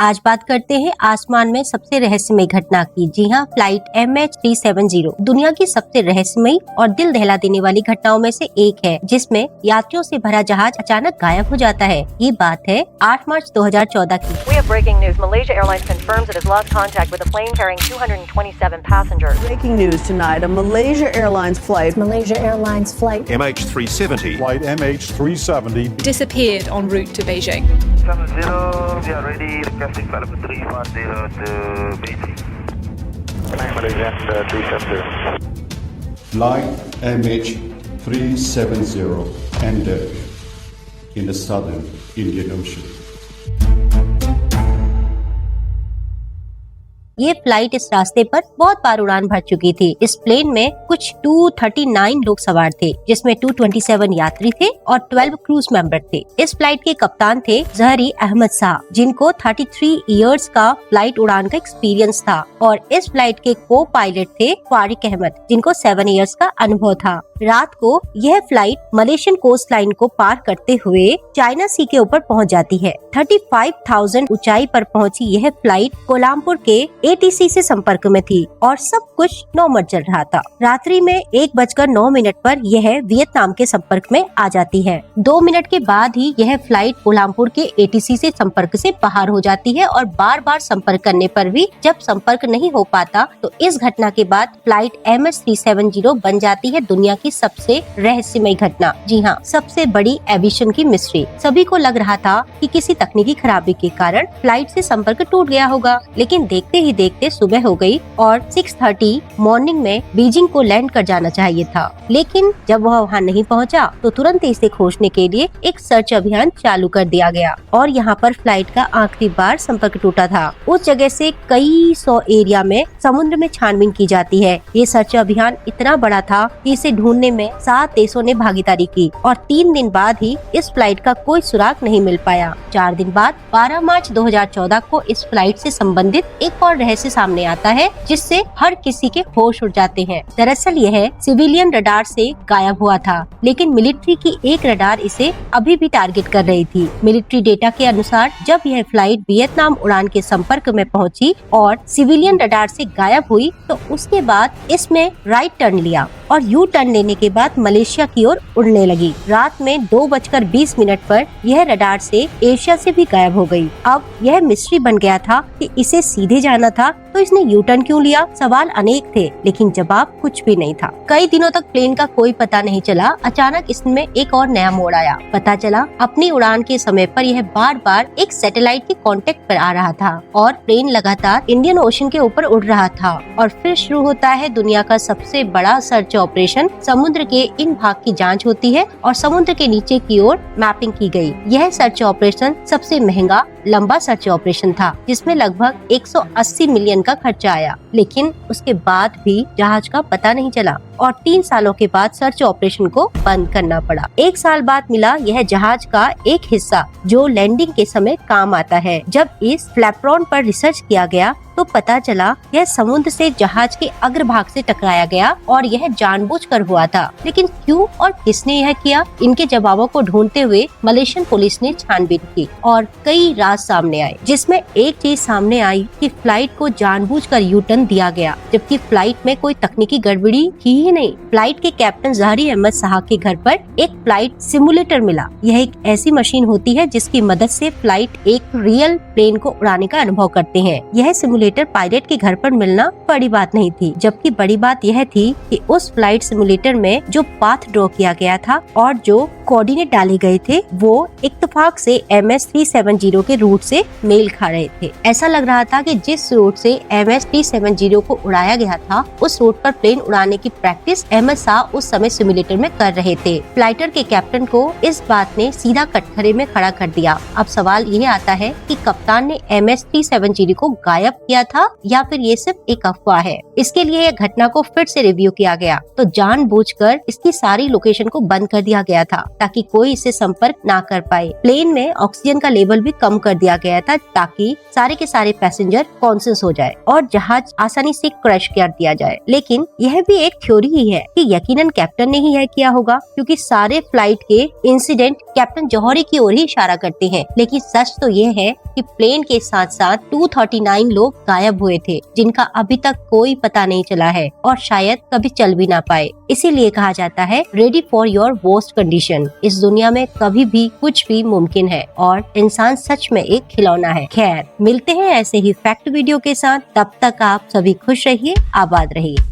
आज बात करते हैं आसमान में सबसे रहस्यमय घटना की। जी हाँ, फ्लाइट MH370 दुनिया की सबसे रहस्यमय और दिल दहला देने वाली घटनाओं में से एक है, जिसमें यात्रियों से भरा जहाज अचानक गायब हो जाता है। ये बात है 8 मार्च 2014 की। We have breaking news. Malaysia Airlines confirms it has lost contact with a plane carrying 227 passengers. Breaking news tonight: a Malaysia Airlines flight MH370 Flight MH370 disappeared en route to Beijing. 70, we are ready, requesting flight number 310 to Beijing. Malaysia 370. Flight MH370 ended in the southern Indian Ocean. ये flight इस रास्ते पर बहुत बार उड़ान भर चुकी थी। इस प्लेन में कुछ 239 लोग सवार थे, जिसमें 227 यात्री थे और 12 क्रूज मेंबर थे। इस फ्लाइट के कप्तान थे जहरी अहमद शाह, जिनको 33 इयर्स का फ्लाइट उड़ान का एक्सपीरियंस था, और इस फ्लाइट के को पायलट थे फारिक अहमद, जिनको 7 इयर्स का अनुभव था। रात को यह फ्लाइट मलेशियन कोस्ट लाइन को पार करते हुए चाइना सी के ऊपर पहुंच जाती है। 35,000 ऊंचाई पर पहुंची यह फ्लाइट कोलमपुर के ATC से संपर्क में थी और सब कुछ नॉर्मल चल रहा था। रात्रि में 1:09 पर यह वियतनाम के संपर्क में आ जाती है। 2 मिनट के बाद ही यह फ्लाइट कोलमपुर के ATC से संपर्क से बाहर हो जाती है, और बार बार संपर्क करने पर भी जब संपर्क नहीं हो पाता तो इस घटना के बाद फ्लाइट MH370 बन जाती है दुनिया की सबसे रहस्यमय घटना। जी हाँ, सबसे बड़ी एविएशन की मिस्ट्री। सभी को लग रहा था कि किसी तकनीकी खराबी के कारण फ्लाइट से संपर्क टूट गया होगा, लेकिन देखते ही देखते सुबह हो गई और 6:30 मॉर्निंग में बीजिंग को लैंड कर जाना चाहिए था। लेकिन जब वह वहाँ नहीं पहुँचा तो तुरंत इसे खोजने के लिए एक सर्च अभियान चालू कर दिया गया, और यहाँ पर फ्लाइट का आखिरी बार संपर्क टूटा था। उस जगह से कई 100 एरिया में समुद्र में छानबीन की जाती है। ये सर्च अभियान इतना बड़ा था कि इसे ढूंढने में 7 देशों ने भागीदारी की, और 3 दिन बाद ही इस फ्लाइट का कोई सुराग नहीं मिल पाया। 4 दिन बाद 12 मार्च 2014 को इस फ्लाइट से संबंधित एक और रहस्य सामने आता है, जिससे हर किसी के होश उड़ जाते हैं। दरअसल यह सिविलियन रडार से गायब हुआ था, लेकिन मिलिट्री की एक रडार इसे अभी भी टारगेट कर रही थी। मिलिट्री डेटा के अनुसार जब यह फ्लाइट वियतनाम उड़ान के संपर्क में पहुंची और सिविलियन रडार से गायब हुई, तो उसके बाद इसमें राइट टर्न लिया और यू टर्न लेने के बाद मलेशिया की ओर उड़ने लगी। रात में 2:20 पर यह रडार से एशिया से भी गायब हो गई। अब यह मिस्ट्री बन गया था कि इसे सीधे जाना था तो इसने यू टर्न क्यों लिया। सवाल अनेक थे, लेकिन जवाब कुछ भी नहीं था। कई दिनों तक प्लेन का कोई पता नहीं चला। अचानक इसमें एक और नया मोड़ आया। पता चला अपनी उड़ान के समय पर यह बार बार एक सैटेलाइट के कांटेक्ट पर आ रहा था, और प्लेन लगातार इंडियन ओशन के ऊपर उड़ रहा था। और फिर शुरू होता है दुनिया का सबसे बड़ा सर्च ऑपरेशन। समुद्र के इन भाग की जांच होती है और समुद्र के नीचे की ओर मैपिंग की गई। यह सर्च ऑपरेशन सबसे महंगा लंबा सर्च ऑपरेशन था, जिसमें लगभग 180 मिलियन का खर्चा आया, लेकिन उसके बाद भी जहाज का पता नहीं चला, और 3 सालों के बाद सर्च ऑपरेशन को बंद करना पड़ा। 1 साल बाद मिला यह जहाज का एक हिस्सा, जो लैंडिंग के समय काम आता है। जब इस फ्लैपरॉन पर रिसर्च किया गया तो पता चला यह समुद्र से जहाज के अग्रभाग से टकराया गया, और यह जानबूझकर हुआ था। लेकिन क्यों और किसने यह किया, इनके जवाबों को ढूंढते हुए मलेशियन पुलिस ने छानबीन की और कई राज सामने आए, जिसमें एक चीज सामने आई कि फ्लाइट को जानबूझकर यू टर्न दिया गया, जबकि फ्लाइट में कोई तकनीकी गड़बड़ी थी ही नहीं। फ्लाइट के कैप्टन जहरी अहमद शाह के घर पर एक फ्लाइट सिमुलेटर मिला। यह एक ऐसी मशीन होती है जिसकी मदद से फ्लाइट एक रियल प्लेन को उड़ाने का अनुभव करते हैं। यह सिमुलेटर पायलट के घर पर मिलना बड़ी बात नहीं थी, जबकि बड़ी बात यह थी कि उस फ्लाइट सिमुलेटर में जो पाथ ड्रॉ किया गया था और जो कोऑर्डिनेट डाले गए थे, वो इत्तेफाक से MH370 के रूट से मेल खा रहे थे। ऐसा लग रहा था कि जिस रूट से MH370 को उड़ाया गया था, उस रूट पर प्लेन उड़ाने की प्रैक्टिस अहमद शाह उस समय सिमुलेटर में कर रहे थे। फ्लाइटर के कैप्टन को इस बात ने सीधा कटघरे में खड़ा कर दिया। अब सवाल यह आता है कि कप्तान ने MH370 को गायब किया था या फिर ये सिर्फ एक अफवाह है। इसके लिए यह घटना को फिर से रिव्यू किया गया, तो जानबूझकर इसकी सारी लोकेशन को बंद कर दिया गया था। ताकि कोई इससे संपर्क ना कर पाए। प्लेन में ऑक्सीजन का लेवल भी कम कर दिया गया था ताकि सारे के सारे पैसेंजर कॉन्शियस हो जाए और जहाज आसानी से क्रैश कर दिया जाए। लेकिन यह भी एक थ्योरी ही है कि यकीनन कैप्टन ने ही यह किया होगा, क्योंकि सारे फ्लाइट के इंसिडेंट कैप्टन जौहरी की ओर ही इशारा करते हैं। लेकिन सच तो यह है कि प्लेन के साथ साथ 239 लोग गायब हुए थे, जिनका अभी तक कोई पता नहीं चला है और शायद कभी चल भी ना पाए। इसीलिए कहा जाता है ready for your worst condition. इस दुनिया में कभी भी कुछ भी मुमकिन है और इंसान सच में एक खिलौना है। खैर, मिलते हैं ऐसे ही फैक्ट वीडियो के साथ। तब तक आप सभी खुश रहिए, आबाद रहिए।